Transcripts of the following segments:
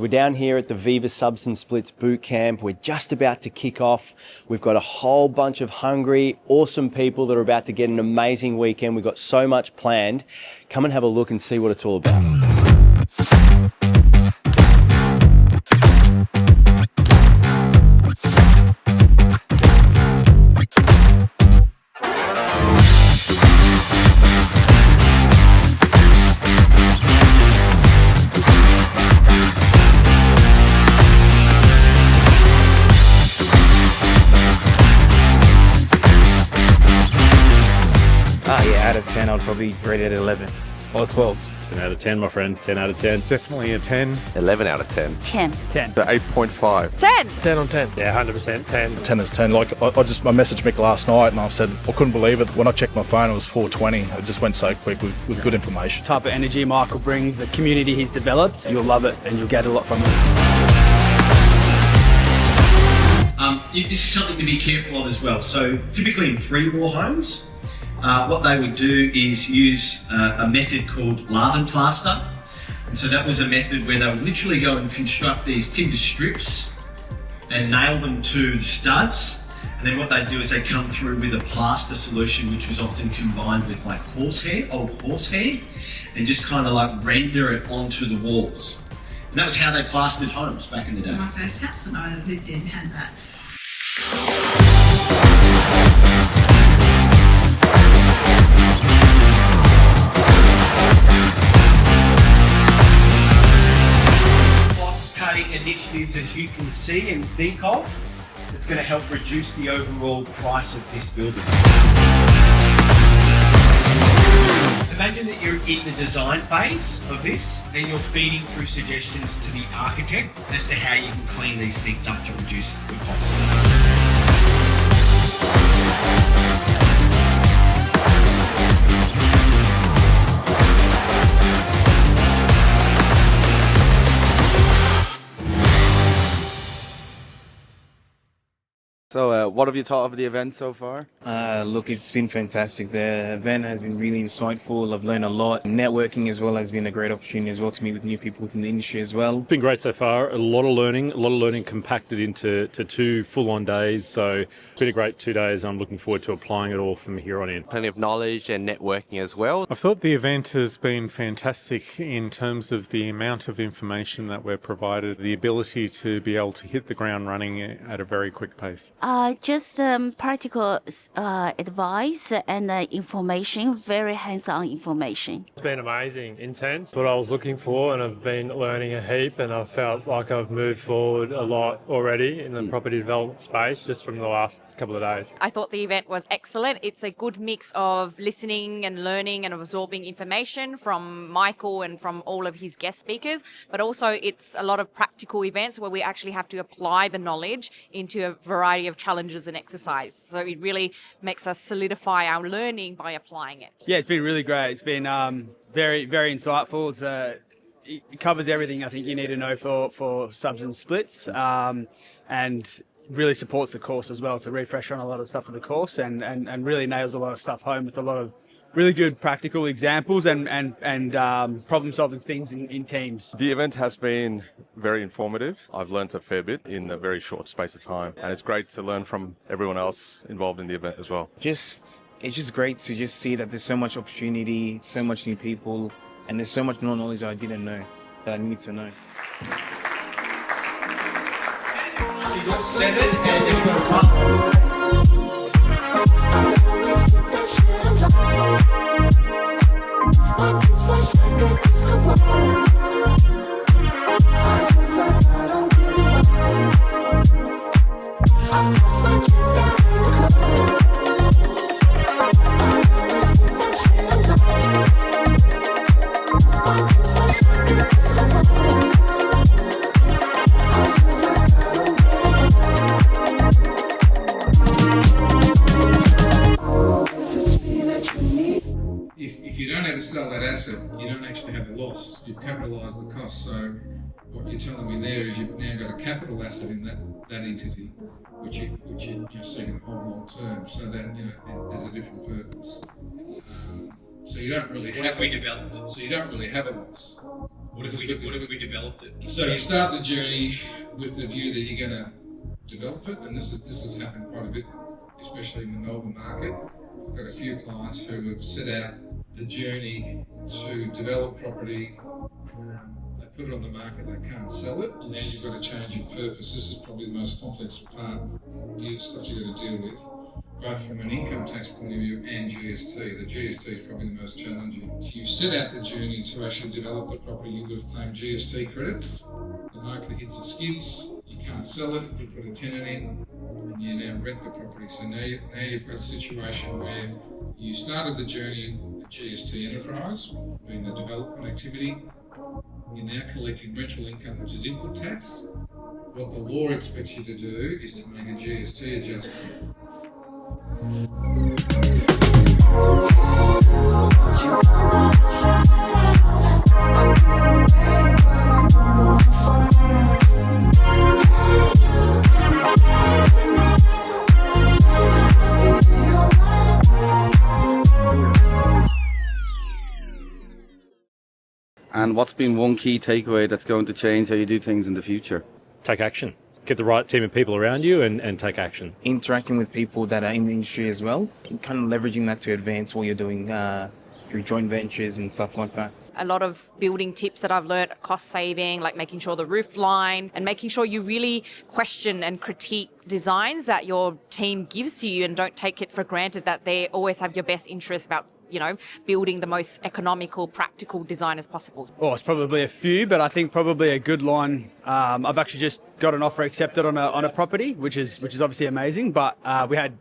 We're down here at the VIVA Subs and Splits Bootcamp. We're just about to kick off. We've got a whole bunch of hungry, awesome people that are about to get an amazing weekend. We've got so much planned. Come and have a look and see what it's all about. Out of 10, I'd probably rate it at 11. Or 12. 10 out of 10, my friend. 10 out of 10. Definitely a 10. 11 out of 10. 10. 10. The 8.5. 10. 10 on 10. Yeah, 100% 10. 10 is 10. Like, I messaged Mick last night and I said, I couldn't believe it. When I checked my phone, it was 4:20. It just went so quick with good information. The type of energy Michael brings, the community he's developed, you'll love it and you'll get a lot from it. This is something to be careful of as well. So typically in pre-war homes, what they would do is use a method called lath plaster. And so that was a method where they would literally go and construct these timber strips and nail them to the studs. And then what they do is they come through with a plaster solution, which was often combined with like old horsehair, and just kind of like render it onto the walls. And that was how they plastered homes back in the day. My first house that I lived in had that. Cost-cutting initiatives, as you can see and think of, it's going to help reduce the overall price of this building. Imagine that you're in the design phase of this, then you're feeding through suggestions to the architect as to how you can clean these things up to reduce the cost. So what have you thought of the event so far? Look, it's been fantastic. The event has been really insightful. I've learned a lot. Networking as well has been a great opportunity as well to meet with new people within the industry as well. It's been great so far. A lot of learning compacted into 2 full-on days. So it's been a great 2 days. I'm looking forward to applying it all from here on in. Plenty of knowledge and networking as well. I thought the event has been fantastic in terms of the amount of information that we're provided, the ability to be able to hit the ground running at a very quick pace. Just practical advice and information, very hands-on information. It's been amazing, intense, what I was looking for, and I've been learning a heap, and I've felt like I've moved forward a lot already in the property development space just from the last couple of days. I thought the event was excellent. It's a good mix of listening and learning and absorbing information from Michael and from all of his guest speakers, but also it's a lot of practical events where we actually have to apply the knowledge into a variety of challenges and exercise. So it really makes us solidify our learning by applying it. Yeah, it's been really great. It's been very, very insightful. It covers everything I think you need to know for subs and splits, and really supports the course as well. It's a refresher on a lot of stuff for the course, and really nails a lot of stuff home with a lot of really good practical examples and problem-solving things in teams. The event has been very informative. I've learnt a fair bit in a very short space of time, and it's great to learn from everyone else involved in the event as well. It's just great to just see that there's so much opportunity, so much new people, and there's so much more knowledge I didn't know that I need to know. If you don't ever sell that asset, you don't actually have a loss. You've capitalised the cost. So what you're telling me there is you've now got a capital asset in that entity, which you're seeking to hold long term. So that there's a different purpose. So you don't really have. So you don't really have a loss. What if we developed it? So you start the journey with the view that you're going to develop it, and this has happened quite a bit, especially in the Melbourne market. I've got a few clients who have set out the journey to develop property. They put it on the market, they can't sell it, and now you've got to change your purpose. This is probably the most complex part, the stuff you've got to deal with, both from an income tax point of view and GST. The GST is probably the most challenging. If you set out the journey to actually develop the property, you would have claimed GST credits. The market hits the skids, you can't sell it, you put a tenant in, and you now rent the property. So now you've got a situation where you started the journey at GST enterprise, being the development activity. You're now collecting rental income, which is input tax. What the law expects you to do is to make a GST adjustment. And what's been one key takeaway that's going to change how you do things in the future? Take action. Get the right team of people around you and take action. Interacting with people that are in the industry as well, kind of leveraging that to advance what you're doing through joint ventures and stuff like that. A lot of building tips that I've learned, cost saving, like making sure the roof line and making sure you really question and critique designs that your team gives to you and don't take it for granted that they always have your best interest about, you know, building the most economical, practical design as possible. Oh, it's probably a few, but I think probably a good line. I've actually just got an offer accepted on a property, which is obviously amazing. But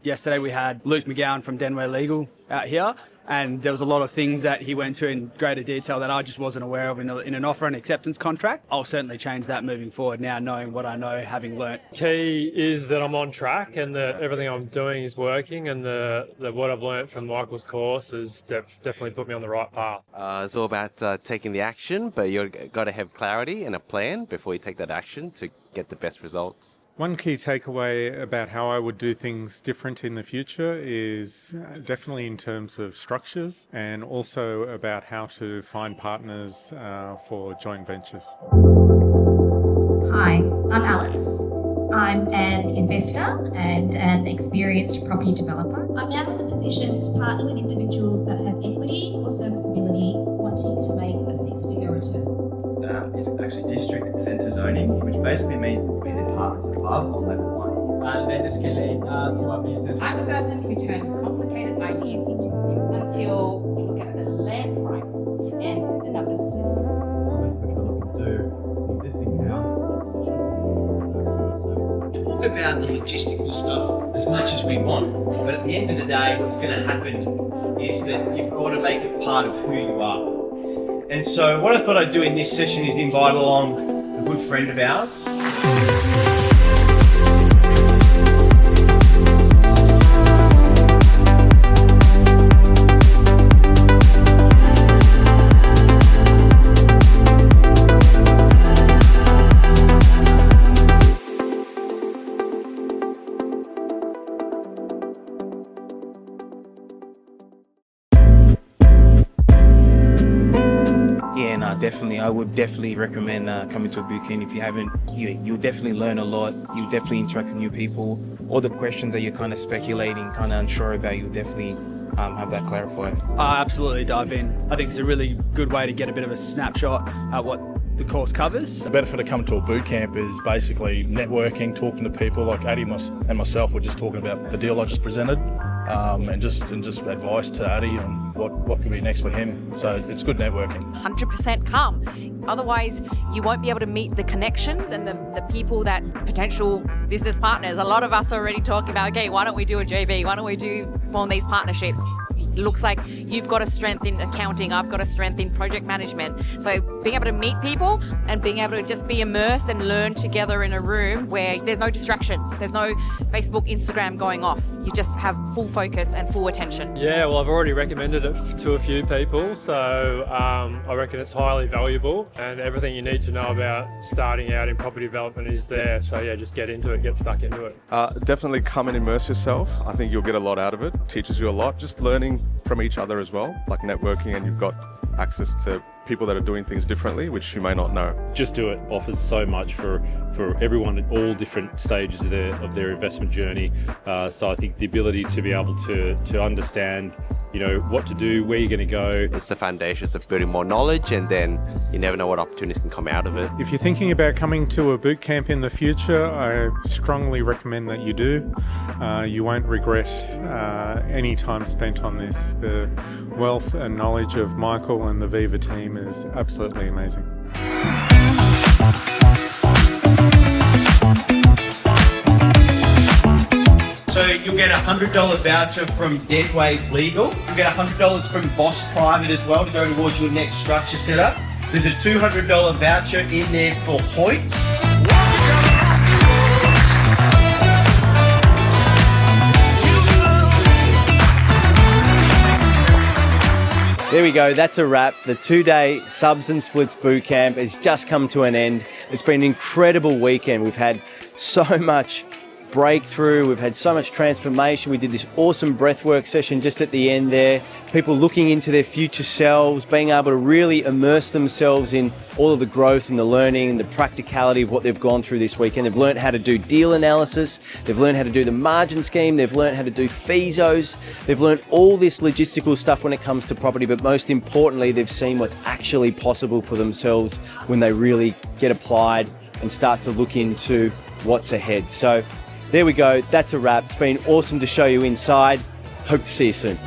yesterday we had Luke McGowan from Denway Legal out here. And there was a lot of things that he went to in greater detail that I just wasn't aware of in an offer and acceptance contract. I'll certainly change that moving forward now, knowing what I know, having learnt. Key is that I'm on track and that everything I'm doing is working, and that what I've learnt from Michael's course has definitely put me on the right path. It's all about taking the action, but you've got to have clarity and a plan before you take that action to get the best results. One key takeaway about how I would do things different in the future is definitely in terms of structures and also about how to find partners for joint ventures. Hi, I'm Alice. I'm an investor and an experienced property developer. I'm now in the position to partner with individuals that have equity or serviceability wanting to make a six-figure return. It's actually district centre zoning, which basically means that we need apartments above on level 1. And then this can lead to our business. I'm the person who turns complicated ideas into simple until you look at the land price and the numbers just. Which we're looking to do the existing house. Talk about the logistical stuff as much as we want, but at the end of the day, what's going to happen is that you've got to make it part of who you are. And so what I thought I'd do in this session is invite along a good friend of ours. Definitely, I would definitely recommend coming to a bootcamp if you haven't. You'll definitely learn a lot. You'll definitely interact with new people. All the questions that you're kind of speculating, kind of unsure about, you'll definitely have that clarified. Absolutely dive in. I think it's a really good way to get a bit of a snapshot at what the course covers. The benefit of coming to a boot camp is basically networking, talking to people like Addy and myself were just talking about the deal I just presented, and just advice to Addy on what could be next for him. So it's good networking. 100% come. Otherwise, you won't be able to meet the connections and the people that potential business partners. A lot of us are already talking about, okay, why don't we do a JV? Why don't we form these partnerships? It looks like you've got a strength in accounting, I've got a strength in project management. So being able to meet people and being able to just be immersed and learn together in a room where there's no distractions, there's no Facebook, Instagram going off. You just have full focus and full attention. Yeah, well, I've already recommended it to a few people, so I reckon it's highly valuable, and everything you need to know about starting out in property development is there. So yeah, just get into it, get stuck into it. Definitely come and immerse yourself. I think you'll get a lot out of it. It teaches you a lot. Just learning from each other as well, like networking, and you've got access to people that are doing things differently, which you may not know. Just Do It offers so much for everyone at all different stages of their investment journey. So I think the ability to be able to understand, what to do, where you're going to go. It's the foundations of building more knowledge, and then you never know what opportunities can come out of it. If you're thinking about coming to a boot camp in the future, I strongly recommend that you do. You won't regret any time spent on this. The wealth and knowledge of Michael and the VIVA team is absolutely amazing. So you'll get a $100 voucher from Deadways Legal. You'll get $100 from Boss Private as well to go towards your next structure setup. There's a $200 voucher in there for Hoyts. There we go, that's a wrap. The 2-day Subs and Splits Bootcamp has just come to an end. It's been an incredible weekend. We've had so much breakthrough, we've had so much transformation. We did this awesome breathwork session just at the end there. People looking into their future selves, being able to really immerse themselves in all of the growth and the learning and the practicality of what they've gone through this weekend. They've learned how to do deal analysis, they've learned how to do the margin scheme, they've learned how to do FISOs, they've learned all this logistical stuff when it comes to property, but most importantly, they've seen what's actually possible for themselves when they really get applied and start to look into what's ahead. So there we go, that's a wrap. It's been awesome to show you inside. Hope to see you soon.